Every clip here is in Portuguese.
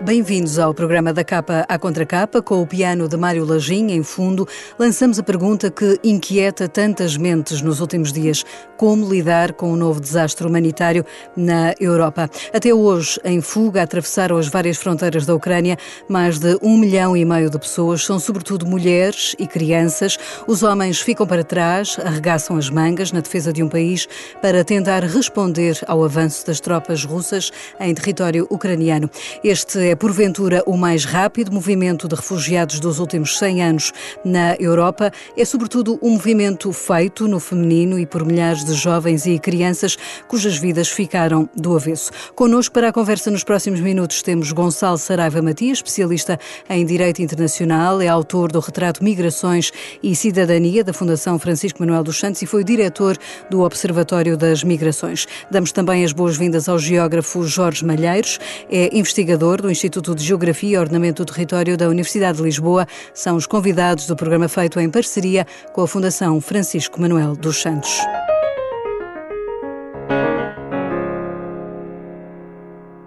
Bem-vindos ao programa da Capa à Contracapa, com o piano de Mário Lagim em fundo. Lançamos a pergunta que inquieta tantas mentes nos últimos dias: como lidar com o novo desastre humanitário na Europa? Até hoje, em fuga, atravessaram as várias fronteiras da Ucrânia mais de 1,5 milhão de pessoas. São sobretudo mulheres e crianças. Os homens ficam para trás, arregaçam as mangas na defesa de um país para tentar responder ao avanço das tropas russas em território ucraniano. Este é, porventura, o mais rápido movimento de refugiados dos últimos 100 anos na Europa. É, sobretudo, um movimento feito no feminino e por milhares de jovens e crianças cujas vidas ficaram do avesso. Connosco para a conversa nos próximos minutos temos Gonçalo Saraiva Matias, especialista em Direito Internacional, é autor do retrato Migrações e Cidadania da Fundação Francisco Manuel dos Santos e foi diretor do Observatório das Migrações. Damos também as boas-vindas ao geógrafo Jorge Malheiros, é investigador do Instituto de Geografia e Ordenamento do Território da Universidade de Lisboa. São os convidados do programa feito em parceria com a Fundação Francisco Manuel dos Santos.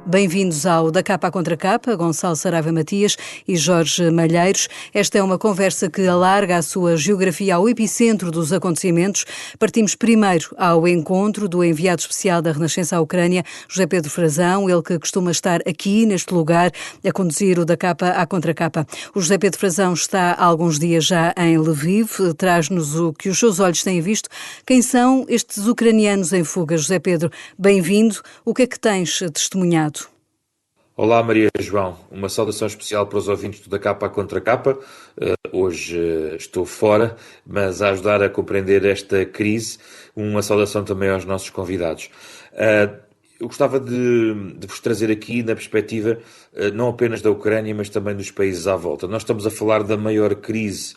Bem-vindos ao Da Capa à Contracapa, Gonçalo Saraiva Matias e Jorge Malheiros. Esta é uma conversa que alarga a sua geografia ao epicentro dos acontecimentos. Partimos primeiro ao encontro do enviado especial da Renascença à Ucrânia, José Pedro Frazão, ele que costuma estar aqui neste lugar a conduzir o Da Capa à Contracapa. O José Pedro Frazão está há alguns dias já em Lviv, traz-nos o que os seus olhos têm visto. Quem são estes ucranianos em fuga? José Pedro, bem-vindo. O que é que tens testemunhado? Olá Maria João, uma saudação especial para os ouvintes do Da Capa à Contracapa. Hoje estou fora, mas a ajudar a compreender esta crise, uma saudação também aos nossos convidados. Eu gostava de vos trazer aqui na perspectiva não apenas da Ucrânia, mas também dos países à volta. Nós estamos a falar da maior crise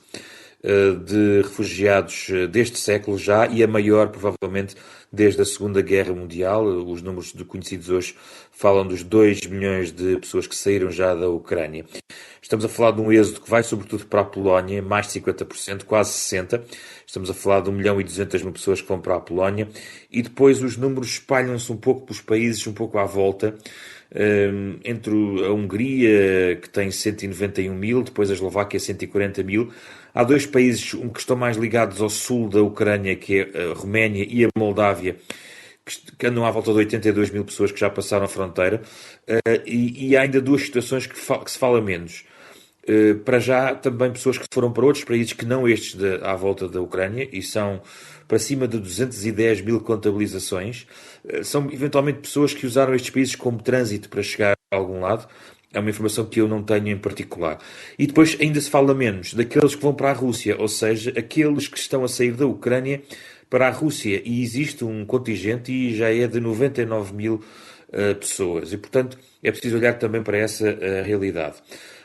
de refugiados deste século já e a maior, provavelmente, desde a Segunda Guerra Mundial. Os números conhecidos hoje falam dos 2 milhões de pessoas que saíram já da Ucrânia. Estamos a falar de um êxodo que vai sobretudo para a Polónia, mais de 50%, quase 60%. Estamos a falar de 1.200.000 pessoas que vão para a Polónia. E depois os números espalham-se um pouco pelos países, um pouco à volta. Entre a Hungria, que tem 191.000, depois a Eslováquia 140.000. Há dois países que estão mais ligados ao sul da Ucrânia, que é a Roménia e a Moldávia, que andam à volta de 82.000 pessoas que já passaram a fronteira. E há ainda duas situações que se fala menos. Para já, também pessoas que foram para outros países que não estes à volta da Ucrânia, e são para cima de 210.000 contabilizações. São eventualmente pessoas que usaram estes países como trânsito para chegar a algum lado. É uma informação que eu não tenho em particular. E depois ainda se fala menos daqueles que vão para a Rússia, ou seja, aqueles que estão a sair da Ucrânia para a Rússia. E existe um contingente e já é de 99.000 pessoas. E, portanto, é preciso olhar também para essa realidade.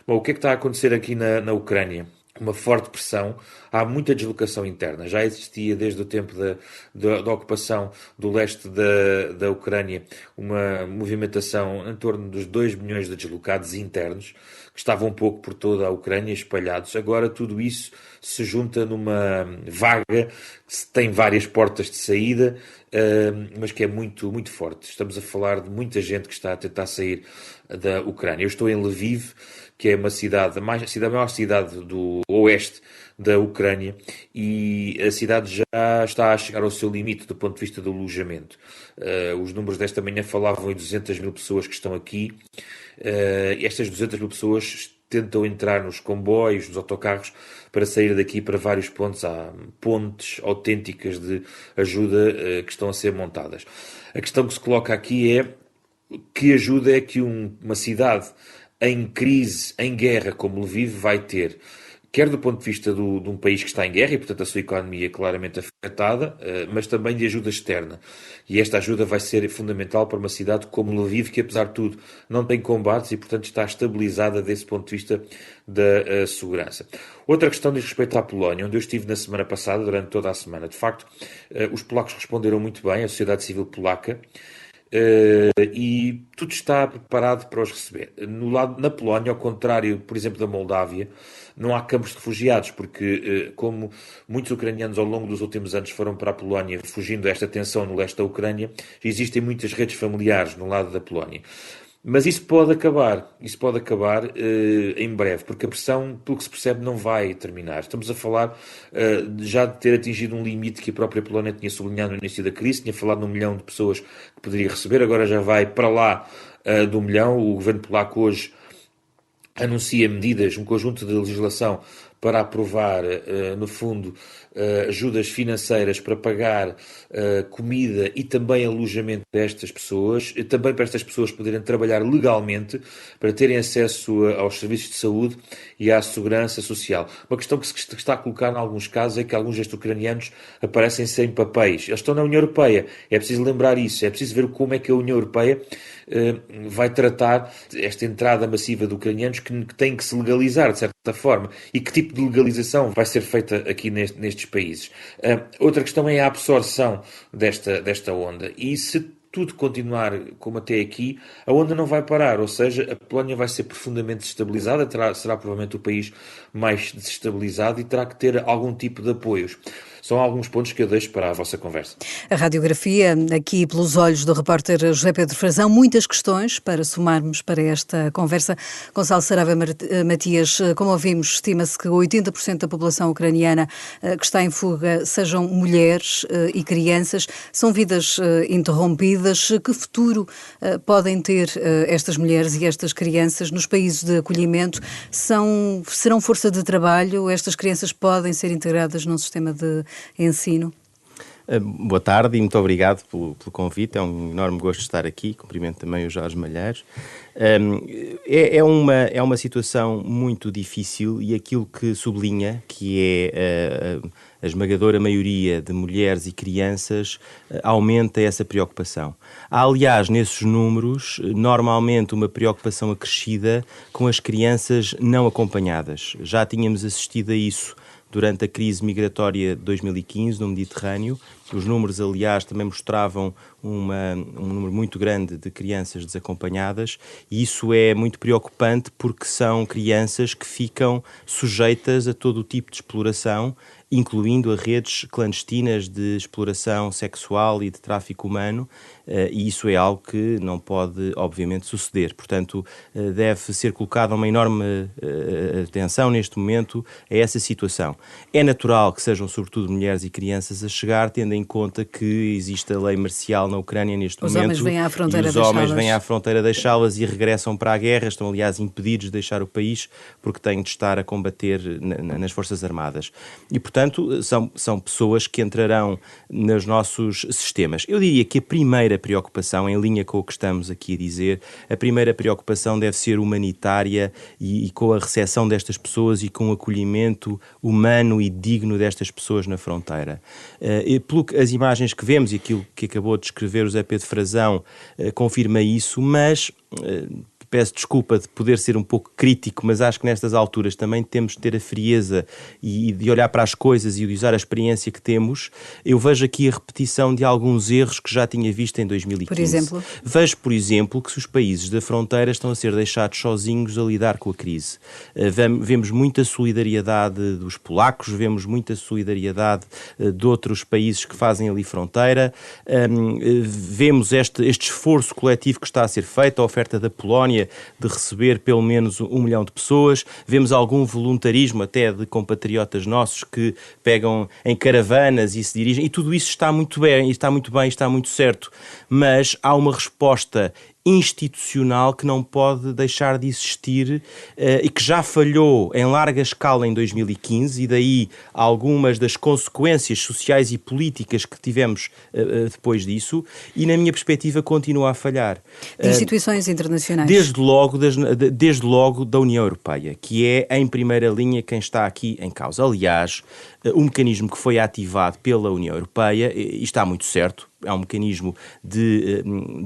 Bom, o que é que está a acontecer aqui na Ucrânia? Uma forte pressão, há muita deslocação interna. Já existia desde o tempo da ocupação do leste da Ucrânia uma movimentação em torno dos 2 milhões de deslocados internos, que estavam um pouco por toda a Ucrânia espalhados. Agora tudo isso se junta numa vaga que tem várias portas de saída, mas que é muito, muito forte. Estamos a falar de muita gente que está a tentar sair da Ucrânia. Eu estou em Lviv, que é uma cidade, a maior cidade do oeste da Ucrânia, e a cidade já está a chegar ao seu limite do ponto de vista do alojamento. Os números desta manhã falavam em 200.000 pessoas que estão aqui. Estas 200.000 pessoas tentam entrar nos comboios, nos autocarros, para sair daqui para vários pontos. Há pontes autênticas de ajuda que estão a ser montadas. A questão que se coloca aqui é que ajuda é que uma cidade em crise, em guerra, como Lviv, vai ter, quer do ponto de vista de um país que está em guerra e, portanto, a sua economia é claramente afetada, mas também de ajuda externa. E esta ajuda vai ser fundamental para uma cidade como Lviv, que, apesar de tudo, não tem combates e, portanto, está estabilizada desse ponto de vista da segurança. Outra questão diz respeito à Polónia, onde eu estive na semana passada, durante toda a semana. De facto, os polacos responderam muito bem, a sociedade civil polaca, e tudo está preparado para os receber. Na Polónia, ao contrário, por exemplo, da Moldávia, não há campos de refugiados, porque como muitos ucranianos ao longo dos últimos anos foram para a Polónia, fugindo desta tensão no leste da Ucrânia, existem muitas redes familiares no lado da Polónia. Mas isso pode acabar em breve, porque a pressão, pelo que se percebe, não vai terminar. Estamos a falar já de ter atingido um limite que a própria Polónia tinha sublinhado no início da crise, tinha falado de 1 milhão de pessoas que poderia receber, agora já vai para lá do 1 milhão. O governo polaco hoje anuncia medidas, um conjunto de legislação para aprovar, no fundo, ajudas financeiras para pagar comida e também alojamento destas pessoas, e também para estas pessoas poderem trabalhar legalmente, para terem acesso aos serviços de saúde e à segurança social. Uma questão que se está a colocar em alguns casos é que alguns destes ucranianos aparecem sem papéis. Eles estão na União Europeia, é preciso lembrar isso, é preciso ver como é que a União Europeia vai tratar esta entrada massiva de ucranianos que têm que se legalizar, de certa forma, e que tipo de legalização vai ser feita aqui nestes países. Outra questão é a absorção desta onda, e se tudo continuar como até aqui, a onda não vai parar, ou seja, a Polónia vai ser profundamente desestabilizada, será provavelmente o país mais desestabilizado e terá que ter algum tipo de apoios. São alguns pontos que eu deixo para a vossa conversa. A radiografia, aqui pelos olhos do repórter José Pedro Frazão, muitas questões para somarmos para esta conversa. Gonçalo Saraiva Matias, como ouvimos, estima-se que 80% da população ucraniana que está em fuga sejam mulheres e crianças. São vidas interrompidas. Que futuro podem ter estas mulheres e estas crianças nos países de acolhimento? Serão força de trabalho? Estas crianças podem ser integradas num sistema de ensino? Boa tarde e muito obrigado pelo convite. É um enorme gosto de estar aqui. Cumprimento também o Jorge Malheiros. É uma situação muito difícil e aquilo que sublinha, que é a esmagadora maioria de mulheres e crianças, aumenta essa preocupação. Há, aliás, nesses números, normalmente uma preocupação acrescida com as crianças não acompanhadas. Já tínhamos assistido a isso durante a crise migratória de 2015 no Mediterrâneo. Os números, aliás, também mostravam um número muito grande de crianças desacompanhadas, e isso é muito preocupante porque são crianças que ficam sujeitas a todo o tipo de exploração, incluindo a redes clandestinas de exploração sexual e de tráfico humano, e isso é algo que não pode, obviamente, suceder. Portanto, deve ser colocada uma enorme atenção neste momento a essa situação. É natural que sejam, sobretudo, mulheres e crianças a chegar, tendo em conta que existe a lei marcial na Ucrânia neste momento. Os homens vêm à fronteira deixá-las. Os homens vêm à fronteira deixá-las e regressam para a guerra. Estão, aliás, impedidos de deixar o país porque têm de estar a combater nas Forças Armadas. E, portanto, são pessoas que entrarão nos nossos sistemas. Eu diria que a primeira preocupação, em linha com o que estamos aqui a dizer, a primeira preocupação deve ser humanitária e com a recepção destas pessoas e com o acolhimento humano e digno destas pessoas na fronteira. As imagens que vemos e aquilo que acabou de descrever o José Pedro Frazão confirma isso, mas peço desculpa de poder ser um pouco crítico, mas acho que nestas alturas também temos de ter a frieza e de olhar para as coisas e de usar a experiência que temos. Eu vejo aqui a repetição de alguns erros que já tinha visto em 2015. Por exemplo? Vejo, por exemplo, que os países da fronteira estão a ser deixados sozinhos a lidar com a crise. Vemos muita solidariedade dos polacos, vemos muita solidariedade de outros países que fazem ali fronteira, vemos este esforço coletivo que está a ser feito, a oferta da Polónia de receber pelo menos 1 milhão de pessoas. Vemos algum voluntarismo até de compatriotas nossos que pegam em caravanas e se dirigem, e tudo isso está muito bem, está muito certo, mas há uma resposta institucional que não pode deixar de existir e que já falhou em larga escala em 2015, e daí algumas das consequências sociais e políticas que tivemos depois disso, e na minha perspectiva continua a falhar. De instituições internacionais. Desde logo da União Europeia, que é em primeira linha quem está aqui em causa. Aliás, um mecanismo que foi ativado pela União Europeia, e está muito certo, é um mecanismo de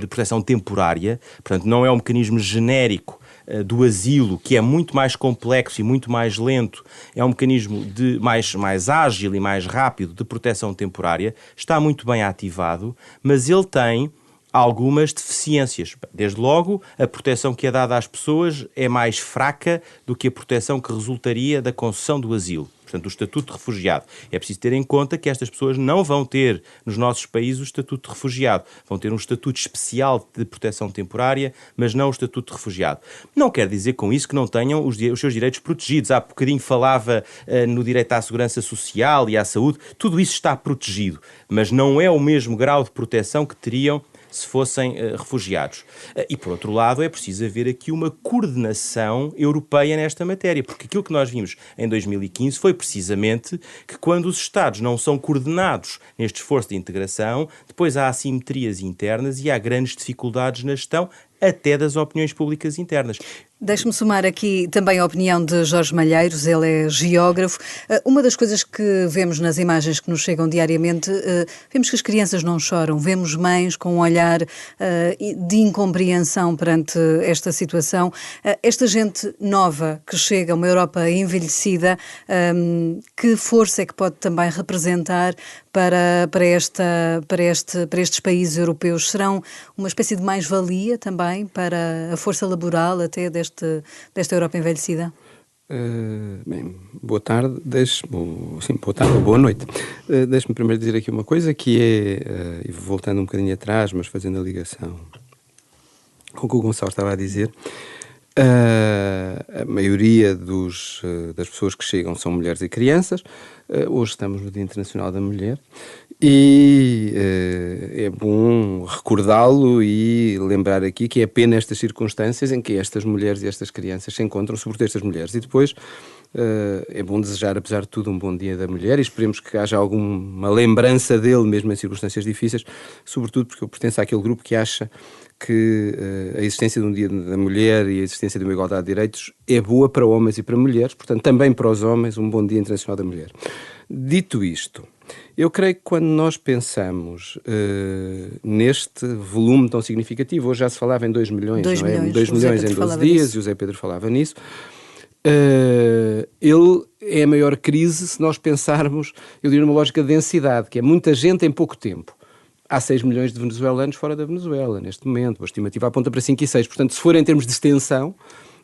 proteção temporária, portanto não é um mecanismo genérico do asilo, que é muito mais complexo e muito mais lento, é um mecanismo mais ágil e mais rápido de proteção temporária, está muito bem ativado, mas ele tem algumas deficiências. Desde logo, a proteção que é dada às pessoas é mais fraca do que a proteção que resultaria da concessão do asilo. portanto o estatuto de refugiado. É preciso ter em conta que estas pessoas não vão ter nos nossos países o estatuto de refugiado, vão ter um estatuto especial de proteção temporária, mas não o estatuto de refugiado. Não quer dizer com isso que não tenham os seus direitos protegidos. Há bocadinho falava no direito à segurança social e à saúde, tudo isso está protegido, mas não é o mesmo grau de proteção que teriam se fossem refugiados. E, por outro lado, é preciso haver aqui uma coordenação europeia nesta matéria, porque aquilo que nós vimos em 2015 foi precisamente que quando os Estados não são coordenados neste esforço de integração, depois há assimetrias internas e há grandes dificuldades na gestão, até das opiniões públicas internas. Deixe-me somar aqui também a opinião de Jorge Malheiros, ele é geógrafo. Uma das coisas que vemos nas imagens que nos chegam diariamente, vemos que as crianças não choram, vemos mães com um olhar de incompreensão perante esta situação. Esta gente nova que chega a uma Europa envelhecida, que força é que pode também representar para estes países europeus? Serão uma espécie de mais-valia também para a força laboral até desta Europa envelhecida? Bem, boa tarde, boa tarde ou boa noite. Deixe-me primeiro dizer aqui uma coisa que é, e voltando um bocadinho atrás, mas fazendo a ligação com o que o Gonçalo estava a dizer, a maioria das pessoas que chegam são mulheres e crianças. Hoje estamos no Dia Internacional da Mulher e é bom recordá-lo e lembrar aqui que é pena estas circunstâncias em que estas mulheres e estas crianças se encontram, sobretudo estas mulheres. E depois é bom desejar, apesar de tudo, um bom Dia da Mulher e esperemos que haja alguma lembrança dele, mesmo em circunstâncias difíceis, sobretudo porque eu pertenço àquele grupo que acha que a existência de um Dia da Mulher e a existência de uma igualdade de direitos é boa para homens e para mulheres, portanto também para os homens um bom Dia Internacional da Mulher. Dito isto, eu creio que quando nós pensamos neste volume tão significativo, hoje já se falava em 2 milhões, não é? 2 milhões em 12 dias, e o Zé Pedro falava nisso, ele é a maior crise se nós pensarmos, eu diria, numa lógica de densidade, que é muita gente em pouco tempo. Há 6 milhões de venezuelanos fora da Venezuela, neste momento. A estimativa aponta para 5 e 6. Portanto, se for em termos de extensão,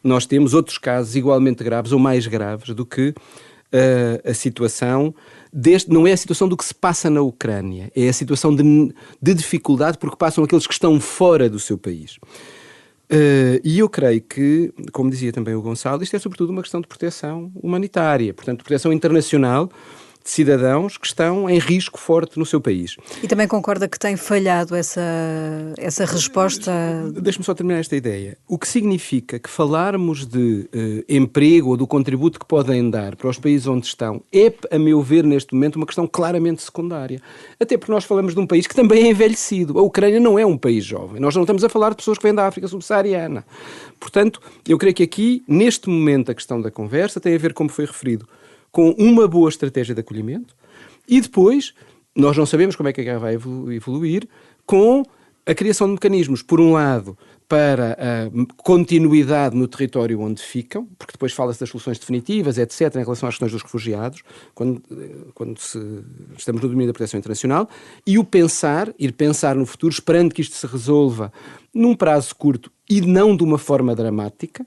nós temos outros casos igualmente graves ou mais graves do que a situação não é a situação do que se passa na Ucrânia, é a situação de dificuldade porque passam aqueles que estão fora do seu país. E eu creio que, como dizia também o Gonçalo, isto é sobretudo uma questão de proteção humanitária, portanto, proteção internacional de cidadãos que estão em risco forte no seu país. E também concorda que tem falhado essa resposta? Deixe-me só terminar esta ideia. O que significa que falarmos de emprego ou do contributo que podem dar para os países onde estão é, a meu ver, neste momento, uma questão claramente secundária. Até porque nós falamos de um país que também é envelhecido. A Ucrânia não é um país jovem. Nós não estamos a falar de pessoas que vêm da África subsaariana. Portanto, eu creio que aqui, neste momento, a questão da conversa tem a ver, como foi referido, com uma boa estratégia de acolhimento e depois, nós não sabemos como é que a guerra vai evoluir, com a criação de mecanismos, por um lado, para a continuidade no território onde ficam, porque depois fala-se das soluções definitivas, etc., em relação às questões dos refugiados, quando estamos no domínio da proteção internacional, e ir pensar no futuro, esperando que isto se resolva num prazo curto e não de uma forma dramática.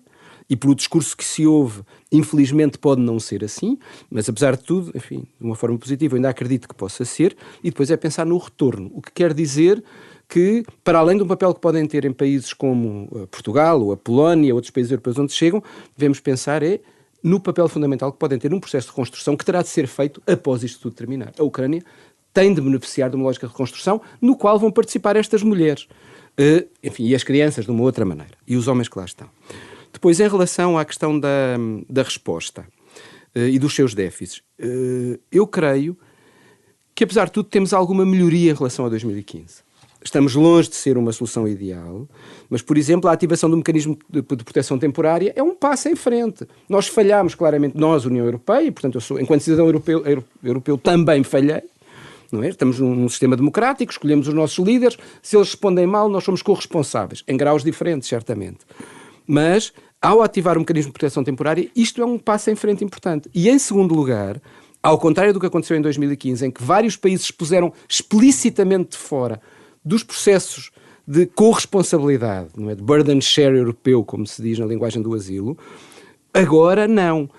E pelo discurso que se ouve, infelizmente pode não ser assim, mas apesar de tudo, enfim, de uma forma positiva, eu ainda acredito que possa ser, e depois é pensar no retorno, o que quer dizer que, para além do papel que podem ter em países como Portugal, ou a Polónia, outros países europeus onde chegam, devemos pensar no papel fundamental que podem ter num processo de reconstrução que terá de ser feito após isto tudo terminar. A Ucrânia tem de beneficiar de uma lógica de reconstrução no qual vão participar estas mulheres, enfim, e as crianças de uma outra maneira, e os homens que lá estão. Depois, em relação à questão da resposta e dos seus déficits, eu creio que, apesar de tudo, temos alguma melhoria em relação a 2015. Estamos longe de ser uma solução ideal, mas, por exemplo, a ativação do mecanismo de proteção temporária é um passo em frente. Nós falhámos claramente, nós, União Europeia, e, portanto, enquanto cidadão europeu também falhei, não é? Estamos num sistema democrático, escolhemos os nossos líderes, se eles respondem mal, nós somos corresponsáveis, em graus diferentes, certamente. Mas, ao ativar o mecanismo de proteção temporária, isto é um passo em frente importante. E, em segundo lugar, ao contrário do que aconteceu em 2015, em que vários países se puseram explicitamente de fora dos processos de corresponsabilidade, não é? De burden share europeu, como se diz na linguagem do asilo, agora não.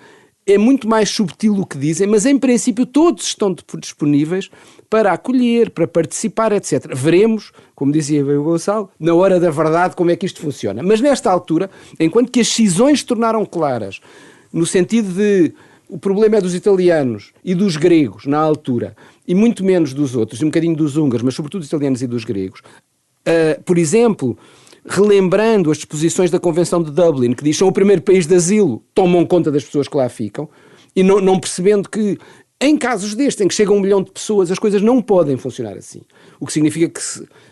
é muito mais subtil o que dizem, mas em princípio todos estão disponíveis para acolher, para participar, etc. Veremos, como dizia o Gonçalo, na hora da verdade como é que isto funciona. Mas nesta altura, enquanto que as cisões se tornaram claras, no sentido de o problema é dos italianos e dos gregos na altura, e muito menos dos outros, e um bocadinho dos húngaros, mas sobretudo dos italianos e dos gregos, por exemplo, relembrando as disposições da Convenção de Dublin, que diz que são o primeiro país de asilo, tomam conta das pessoas que lá ficam, e não percebendo que, em casos destes, em que chega 1 milhão de pessoas, as coisas não podem funcionar assim. O que significa que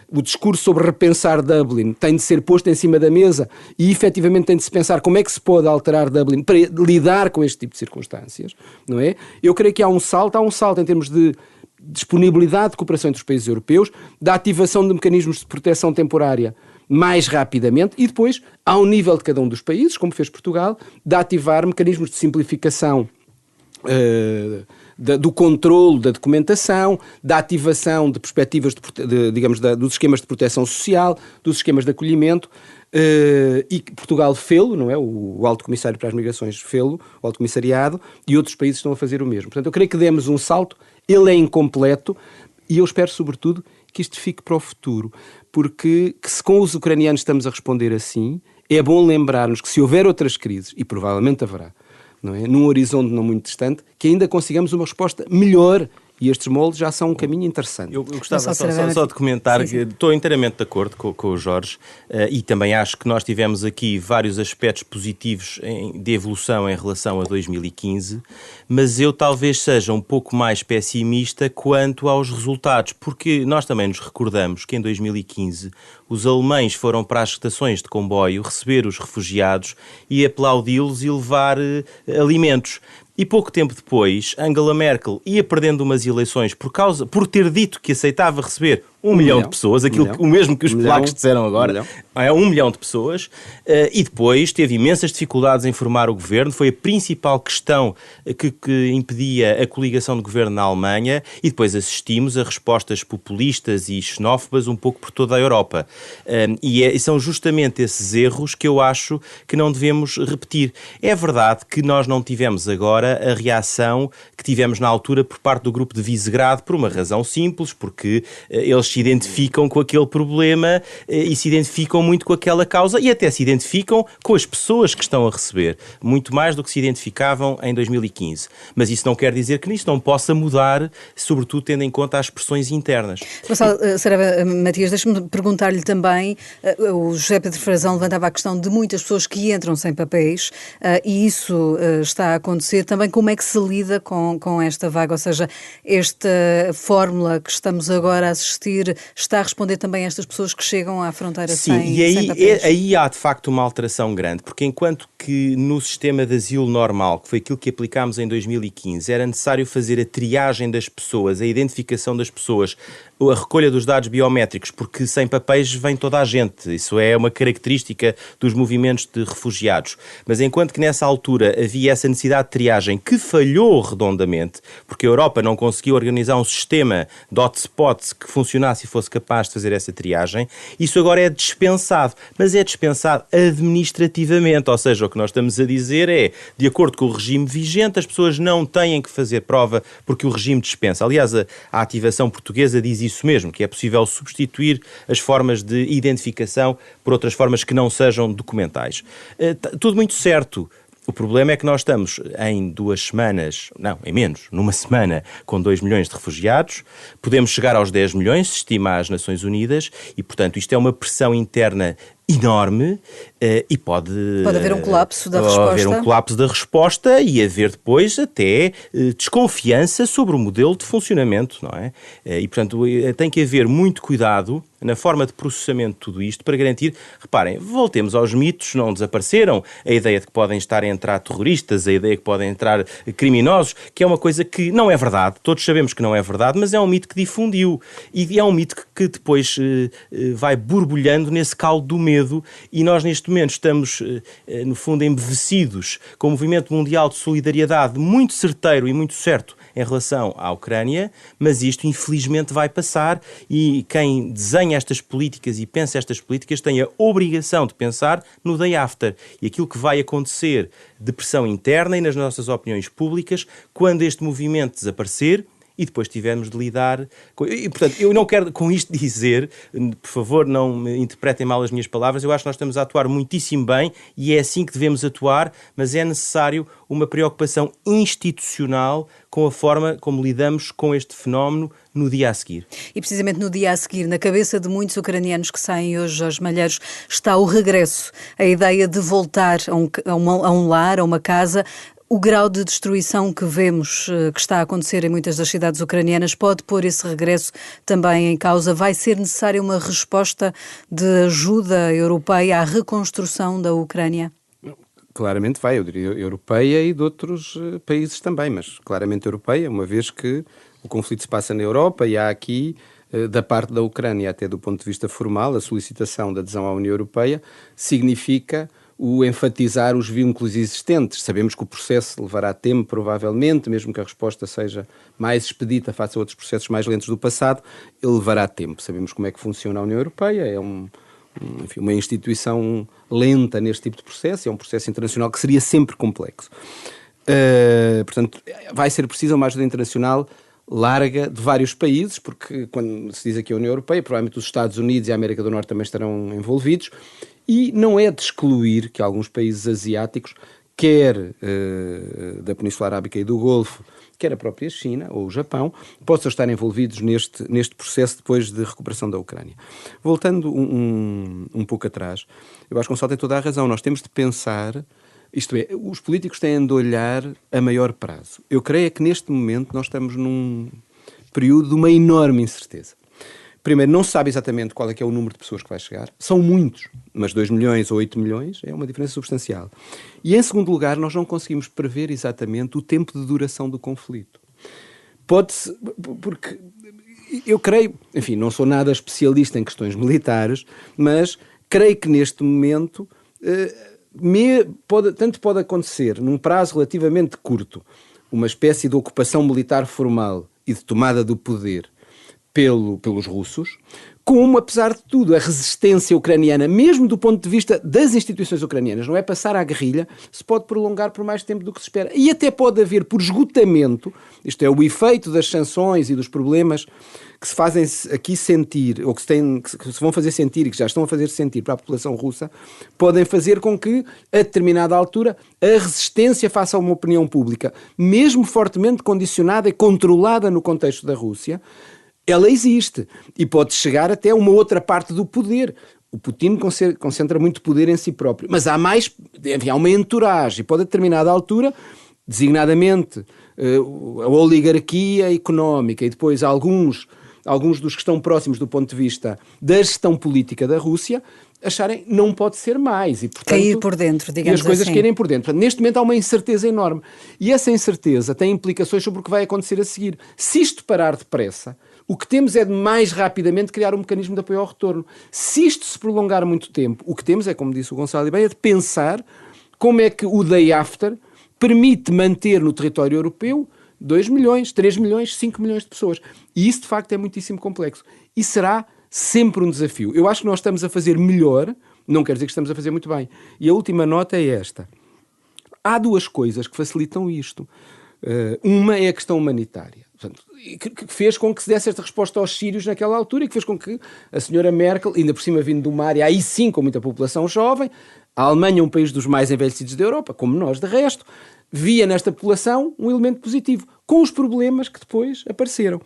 o discurso sobre repensar Dublin tem de ser posto em cima da mesa e, efetivamente, tem de se pensar como é que se pode alterar Dublin para lidar com este tipo de circunstâncias, não é? Eu creio que há um salto em termos de disponibilidade de cooperação entre os países europeus, da ativação de mecanismos de proteção temporária mais rapidamente e depois, ao nível de cada um dos países, como fez Portugal, de ativar mecanismos de simplificação do controle da documentação, da ativação de perspectivas dos esquemas de proteção social, dos esquemas de acolhimento, e Portugal fê-lo, não é? O Alto Comissário para as Migrações fê-lo, o Alto Comissariado, e outros países estão a fazer o mesmo. Portanto, eu creio que demos um salto, ele é incompleto, e eu espero, sobretudo, que isto fique para o futuro, porque se com os ucranianos estamos a responder assim, é bom lembrarmos que se houver outras crises, e provavelmente haverá, não é? Num horizonte não muito distante, que ainda consigamos uma resposta melhor. E estes moldes já são um caminho interessante. Eu gostava só de comentar que estou inteiramente de acordo com o Jorge, e também acho que nós tivemos aqui vários aspectos positivos de evolução em relação a 2015, mas eu talvez seja um pouco mais pessimista quanto aos resultados, porque nós também nos recordamos que em 2015 os alemães foram para as estações de comboio receber os refugiados e aplaudi-los e levar alimentos. E pouco tempo depois, Angela Merkel ia perdendo umas eleições por ter dito que aceitava receber 1 milhão de pessoas, o mesmo que os polacos disseram agora, 1 milhão de pessoas, e depois teve imensas dificuldades em formar o governo, foi a principal questão que impedia a coligação de governo na Alemanha, e depois assistimos a respostas populistas e xenófobas um pouco por toda a Europa. E são justamente esses erros que eu acho que não devemos repetir. É verdade que nós não tivemos agora a reação que tivemos na altura por parte do grupo de Visegrado, por uma razão simples, porque eles se identificam com aquele problema e se identificam muito com aquela causa e até se identificam com as pessoas que estão a receber, muito mais do que se identificavam em 2015. Mas isso não quer dizer que nisso não possa mudar, sobretudo tendo em conta as pressões internas. Gonçalo Saraiva Matias, deixa-me perguntar-lhe também, o José Pedro Frazão levantava a questão de muitas pessoas que entram sem papéis, e isso está a acontecer. Também como é que se lida com esta vaga? Ou seja, esta fórmula que estamos agora a assistir está a responder também a estas pessoas que chegam à fronteira sem papéis? Aí há de facto uma alteração grande, porque enquanto que no sistema de asilo normal, que foi aquilo que aplicámos em 2015, era necessário fazer a triagem das pessoas, a identificação das pessoas, a recolha dos dados biométricos, porque sem papéis vem toda a gente. Isso é uma característica dos movimentos de refugiados. Mas enquanto que nessa altura havia essa necessidade de triagem que falhou redondamente, porque a Europa não conseguiu organizar um sistema de hotspots que funcionasse e fosse capaz de fazer essa triagem, isso agora é dispensado. Mas é dispensado administrativamente, ou seja, o que nós estamos a dizer é, de acordo com o regime vigente, as pessoas não têm que fazer prova porque o regime dispensa. Aliás, a ativação portuguesa diz isso mesmo, que é possível substituir as formas de identificação por outras formas que não sejam documentais. Tudo muito certo. O problema é que nós estamos em 2 semanas, não, em menos, numa semana, com 2 milhões de refugiados, podemos chegar aos 10 milhões, se estima as Nações Unidas, e, portanto, isto é uma pressão interna enorme e pode haver um colapso da resposta. Pode haver um colapso da resposta e haver depois até desconfiança sobre o modelo de funcionamento, não é? E, portanto, tem que haver muito cuidado na forma de processamento de tudo isto para garantir, reparem, voltemos aos mitos, não desapareceram, a ideia de que podem estar a entrar terroristas, a ideia de que podem entrar criminosos, que é uma coisa que não é verdade, todos sabemos que não é verdade, mas é um mito que difundiu e é um mito que depois vai borbulhando nesse caldo do medo. medo, e nós neste momento estamos, no fundo, embevecidos com um movimento mundial de solidariedade muito certeiro e muito certo em relação à Ucrânia, mas isto infelizmente vai passar, e quem desenha estas políticas e pensa estas políticas tem a obrigação de pensar no day after e aquilo que vai acontecer de pressão interna e nas nossas opiniões públicas quando este movimento desaparecer e depois tivemos de lidar com... E, portanto, eu não quero com isto dizer, por favor, não me interpretem mal as minhas palavras, eu acho que nós estamos a atuar muitíssimo bem e é assim que devemos atuar, mas é necessário uma preocupação institucional com a forma como lidamos com este fenómeno no dia a seguir. E precisamente no dia a seguir, na cabeça de muitos ucranianos que saem hoje aos malheiros, está o regresso, a ideia de voltar a um lar, a uma casa. O grau de destruição que vemos que está a acontecer em muitas das cidades ucranianas pode pôr esse regresso também em causa? Vai ser necessária uma resposta de ajuda europeia à reconstrução da Ucrânia? Claramente vai, eu diria europeia e de outros países também, mas claramente europeia, uma vez que o conflito se passa na Europa e há aqui, da parte da Ucrânia, até do ponto de vista formal, a solicitação da adesão à União Europeia significa o enfatizar os vínculos existentes. Sabemos que o processo levará tempo, provavelmente, mesmo que a resposta seja mais expedita face a outros processos mais lentos do passado, ele levará tempo. Sabemos como é que funciona a União Europeia, é uma instituição lenta neste tipo de processo, é um processo internacional que seria sempre complexo. Portanto, vai ser preciso uma ajuda internacional larga de vários países, porque quando se diz aqui a União Europeia, provavelmente os Estados Unidos e a América do Norte também estarão envolvidos, e não é de excluir que alguns países asiáticos, quer da Península Arábica e do Golfo, quer a própria China ou o Japão, possam estar envolvidos neste processo depois de recuperação da Ucrânia. Voltando um pouco atrás, eu acho que o Gonçalo tem toda a razão, nós temos de pensar, isto é, os políticos têm de olhar a maior prazo. Eu creio que neste momento nós estamos num período de uma enorme incerteza. Primeiro, não se sabe exatamente qual é que é o número de pessoas que vai chegar. São muitos, mas 2 milhões ou 8 milhões é uma diferença substancial. E, em segundo lugar, nós não conseguimos prever exatamente o tempo de duração do conflito. Pode-se... Porque eu creio... Enfim, não sou nada especialista em questões militares, mas creio que neste momento tanto pode acontecer, num prazo relativamente curto, uma espécie de ocupação militar formal e de tomada do poder pelos russos, como, apesar de tudo, a resistência ucraniana, mesmo do ponto de vista das instituições ucranianas, não é passar à guerrilha, se pode prolongar por mais tempo do que se espera. E até pode haver, por esgotamento, isto é, o efeito das sanções e dos problemas que se fazem aqui sentir, ou que se vão fazer sentir e que já estão a fazer sentir para a população russa, podem fazer com que, a determinada altura, a resistência face a uma opinião pública, mesmo fortemente condicionada e controlada no contexto da Rússia, ela existe e pode chegar até uma outra parte do poder. O Putin concentra muito poder em si próprio, mas há uma entourage e pode a determinada altura, designadamente a oligarquia económica e depois alguns dos que estão próximos do ponto de vista da gestão política da Rússia, acharem não pode ser mais. E, portanto, cair por dentro, digamos assim. E as coisas caírem por dentro. Portanto, neste momento há uma incerteza enorme. E essa incerteza tem implicações sobre o que vai acontecer a seguir. Se isto parar depressa, o que temos é de mais rapidamente criar um mecanismo de apoio ao retorno. Se isto se prolongar muito tempo, o que temos é, como disse o Gonçalo bem, é de pensar como é que o day after permite manter no território europeu 2 milhões, 3 milhões, 5 milhões de pessoas. E isso, de facto, é muitíssimo complexo. E será sempre um desafio. Eu acho que nós estamos a fazer melhor, não quer dizer que estamos a fazer muito bem. E a última nota é esta. Há 2 coisas que facilitam isto. Uma é a questão humanitária. Portanto, que fez com que se desse esta resposta aos sírios naquela altura e que fez com que a senhora Merkel, ainda por cima vindo de uma área aí sim com muita população jovem, a Alemanha, um país dos mais envelhecidos da Europa, como nós de resto, via nesta população um elemento positivo, com os problemas que depois apareceram.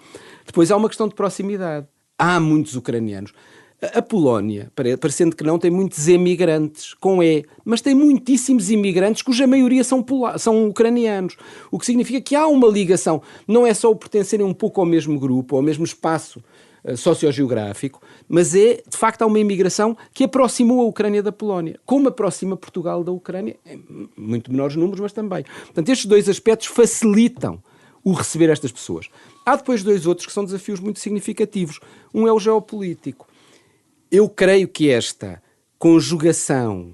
Depois há uma questão de proximidade. Há muitos ucranianos. A Polónia, parecendo que não, tem muitos emigrantes, mas tem muitíssimos imigrantes cuja maioria são ucranianos. O que significa que há uma ligação. Não é só o pertencerem um pouco ao mesmo grupo, ao mesmo espaço sociogeográfico, mas de facto há uma imigração que aproximou a Ucrânia da Polónia, como aproxima Portugal da Ucrânia, em muito menores números, mas também. Portanto, estes 2 aspectos facilitam o receber estas pessoas. Há depois 2 outros que são desafios muito significativos. Um é o geopolítico. Eu creio que esta conjugação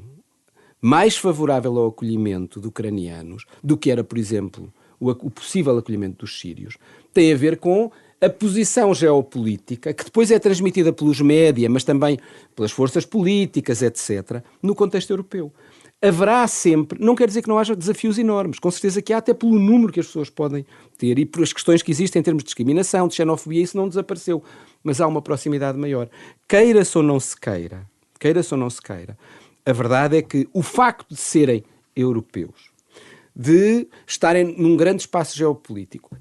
mais favorável ao acolhimento de ucranianos do que era, por exemplo, o possível acolhimento dos sírios, tem a ver com a posição geopolítica, que depois é transmitida pelos média, mas também pelas forças políticas, etc., no contexto europeu. Haverá sempre, não quer dizer que não haja desafios enormes, com certeza que há, até pelo número que as pessoas podem ter e por as questões que existem em termos de discriminação, de xenofobia, isso não desapareceu, mas há uma proximidade maior. Queira-se ou não se queira, a verdade é que o facto de serem europeus, de estarem num grande espaço geopolítico,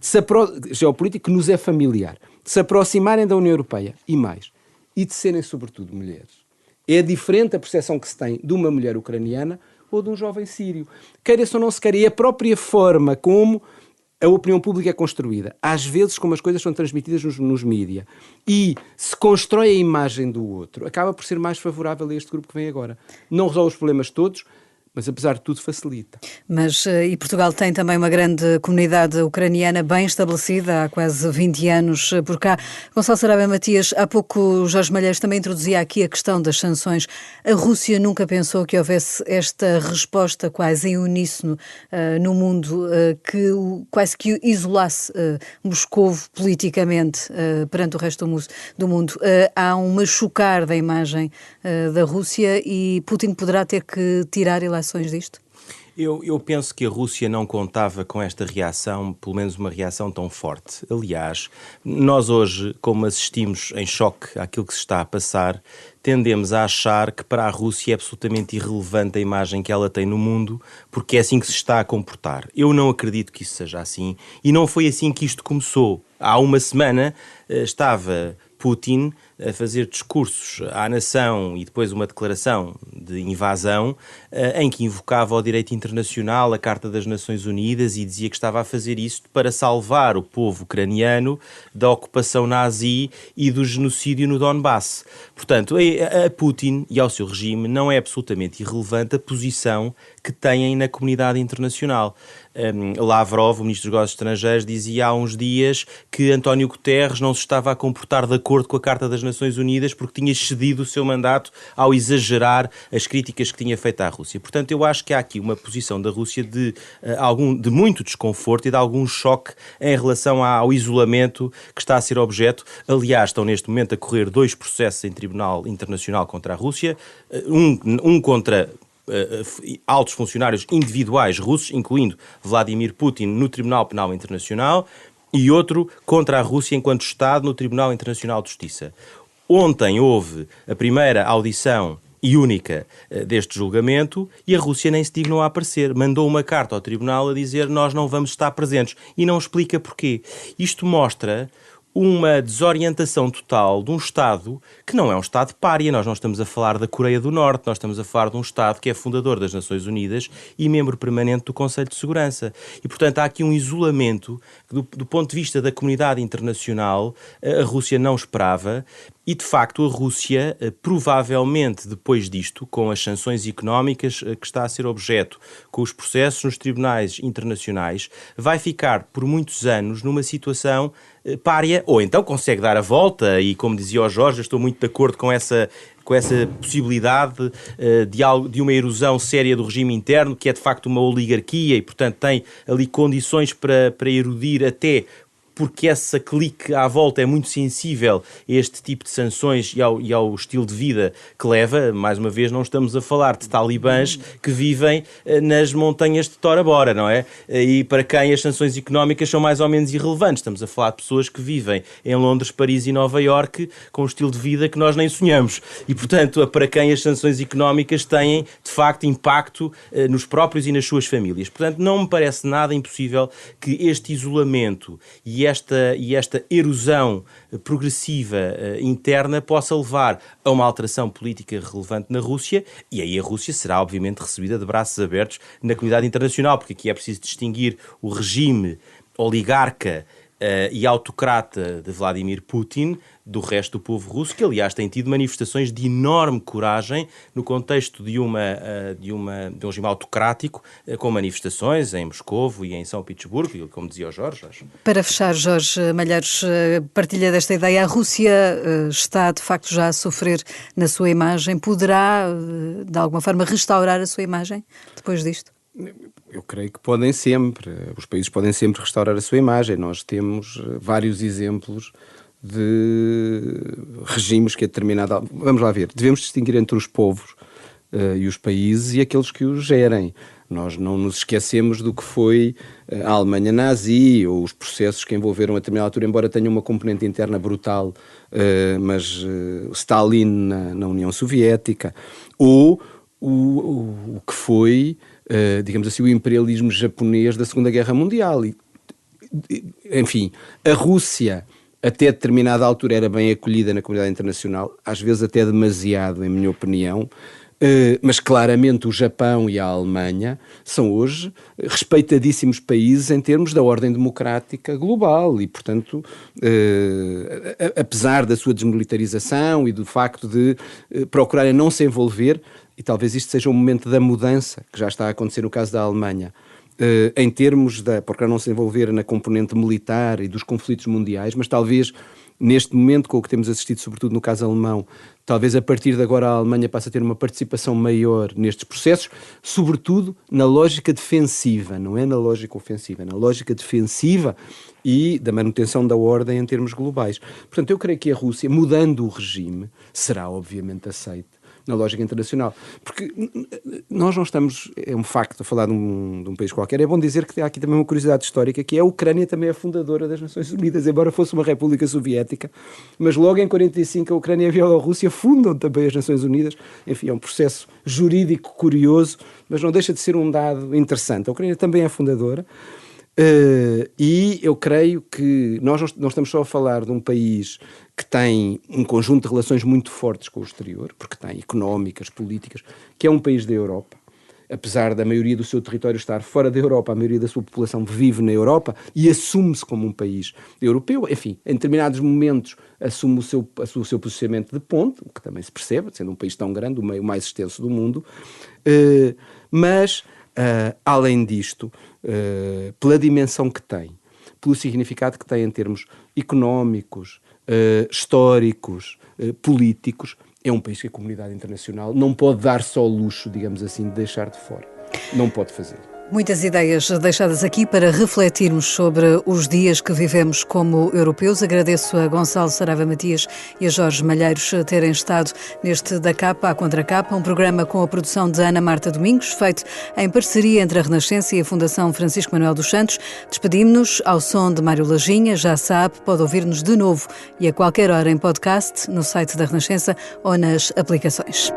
geopolítico que nos é familiar, de se aproximarem da União Europeia e mais, e de serem sobretudo mulheres. É diferente a percepção que se tem de uma mulher ucraniana ou de um jovem sírio. Queira-se ou não se queira, e a própria forma como a opinião pública é construída, às vezes como as coisas são transmitidas nos mídia, e se constrói a imagem do outro, acaba por ser mais favorável a este grupo que vem agora. Não resolve os problemas todos, mas apesar de tudo facilita. Mas, e Portugal tem também uma grande comunidade ucraniana bem estabelecida há quase 20 anos por cá. Gonçalo Sarabia Matias, há pouco Jorge Malheiros também introduzia aqui a questão das sanções. A Rússia nunca pensou que houvesse esta resposta quase em uníssono no mundo, que quase que isolasse Moscovo politicamente perante o resto do mundo. Há um machucar da imagem da Rússia e Putin poderá ter que tirar ilações disto? Eu penso que a Rússia não contava com esta reação, pelo menos uma reação tão forte. Aliás, nós hoje, como assistimos em choque àquilo que se está a passar, tendemos a achar que para a Rússia é absolutamente irrelevante a imagem que ela tem no mundo, porque é assim que se está a comportar. Eu não acredito que isso seja assim, e não foi assim que isto começou. Há uma semana estava Putin a fazer discursos à nação e depois uma declaração de invasão em que invocava o direito internacional, a Carta das Nações Unidas, e dizia que estava a fazer isso para salvar o povo ucraniano da ocupação nazi e do genocídio no Donbass. Portanto, a Putin e ao seu regime não é absolutamente irrelevante a posição que têm na comunidade internacional. Lavrov, o ministro dos Negócios Estrangeiros, dizia há uns dias que António Guterres não se estava a comportar de acordo com a Carta das Nações Unidas porque tinha cedido o seu mandato ao exagerar as críticas que tinha feito à Rússia. Portanto, eu acho que há aqui uma posição da Rússia de muito desconforto e de algum choque em relação ao isolamento que está a ser objeto. Aliás, estão neste momento a correr 2 processos em Tribunal Internacional contra a Rússia, um contra altos funcionários individuais russos, incluindo Vladimir Putin, no Tribunal Penal Internacional, e outro contra a Rússia enquanto Estado no Tribunal Internacional de Justiça. Ontem houve a primeira audição e única deste julgamento e a Rússia nem se dignou a aparecer. Mandou uma carta ao Tribunal a dizer nós não vamos estar presentes e não explica porquê. Isto mostra uma desorientação total de um Estado que não é um Estado pária. Nós não estamos a falar da Coreia do Norte, nós estamos a falar de um Estado que é fundador das Nações Unidas e membro permanente do Conselho de Segurança. E, portanto, há aqui um isolamento que, do ponto de vista da comunidade internacional, a Rússia não esperava. E, de facto, a Rússia, provavelmente depois disto, com as sanções económicas que está a ser objeto, com os processos nos tribunais internacionais, vai ficar por muitos anos numa situação pária, ou então consegue dar a volta, e como dizia o Jorge, eu estou muito de acordo com essa possibilidade de uma erosão séria do regime interno, que é de facto uma oligarquia e, portanto, tem ali condições para erudir até porque essa clique à volta é muito sensível a este tipo de sanções e ao estilo de vida que leva. Mais uma vez, não estamos a falar de talibãs que vivem nas montanhas de Tora Bora, não é? E para quem as sanções económicas são mais ou menos irrelevantes. Estamos a falar de pessoas que vivem em Londres, Paris e Nova Iorque com um estilo de vida que nós nem sonhamos. E, portanto, para quem as sanções económicas têm, de facto, impacto nos próprios e nas suas famílias. Portanto, não me parece nada impossível que este isolamento e esta erosão progressiva interna possa levar a uma alteração política relevante na Rússia, e aí a Rússia será obviamente recebida de braços abertos na comunidade internacional, porque aqui é preciso distinguir o regime oligarca e autocrata de Vladimir Putin do resto do povo russo, que aliás tem tido manifestações de enorme coragem no contexto de um regime autocrático, com manifestações em Moscovo e em São Petersburgo, como dizia o Jorge. Para fechar, Jorge Malheiros, partilha desta ideia. A Rússia está de facto já a sofrer na sua imagem. Poderá de alguma forma restaurar a sua imagem depois disto? Eu creio que podem sempre. Os países podem sempre restaurar a sua imagem. Nós temos vários exemplos de regimes que a determinada... Vamos lá ver. Devemos distinguir entre os povos e os países e aqueles que os gerem. Nós não nos esquecemos do que foi a Alemanha nazi ou os processos que envolveram a determinada altura, embora tenham uma componente interna brutal, mas Stalin na União Soviética, ou o que foi, digamos assim, o imperialismo japonês da Segunda Guerra Mundial. Enfim, a Rússia, até determinada altura, era bem acolhida na comunidade internacional, às vezes até demasiado, em minha opinião, mas claramente o Japão e a Alemanha são hoje respeitadíssimos países em termos da ordem democrática global e, portanto, apesar da sua desmilitarização e do facto de procurarem não se envolver, e talvez isto seja o momento da mudança que já está a acontecer no caso da Alemanha, em termos de procurar não se envolver na componente militar e dos conflitos mundiais, mas talvez neste momento, com o que temos assistido, sobretudo no caso alemão, talvez a partir de agora a Alemanha passe a ter uma participação maior nestes processos, sobretudo na lógica defensiva, não é na lógica ofensiva, é na lógica defensiva e da manutenção da ordem em termos globais. Portanto, eu creio que a Rússia, mudando o regime, será obviamente aceita na lógica internacional. Porque nós não estamos, é um facto, a falar de um país qualquer. É bom dizer que há aqui também uma curiosidade histórica, que é a Ucrânia também é fundadora das Nações Unidas, embora fosse uma república soviética, mas logo em 1945 a Ucrânia e a Bielorrússia fundam também as Nações Unidas. Enfim, é um processo jurídico curioso, mas não deixa de ser um dado interessante. A Ucrânia também é fundadora. E eu creio que nós não estamos só a falar de um país que tem um conjunto de relações muito fortes com o exterior, porque tem económicas, políticas, que é um país da Europa. Apesar da maioria do seu território estar fora da Europa, a maioria da sua população vive na Europa e assume-se como um país europeu. Enfim, em determinados momentos assume o seu posicionamento de ponte, o que também se percebe, sendo um país tão grande, o meio mais extenso do mundo. Mas, além disto, pela dimensão que tem, pelo significado que tem em termos económicos, históricos, políticos, é um país que a comunidade internacional não pode dar só o luxo, digamos assim, de deixar de fora. Não pode fazer. Muitas ideias deixadas aqui para refletirmos sobre os dias que vivemos como europeus. Agradeço a Gonçalo Saraiva Matias e a Jorge Malheiros terem estado neste Da Capa à Contracapa, um programa com a produção de Ana Marta Domingos, feito em parceria entre a Renascença e a Fundação Francisco Manuel dos Santos. Despedimos-nos ao som de Mário Lajinha. Já sabe, pode ouvir-nos de novo e a qualquer hora em podcast, no site da Renascença ou nas aplicações.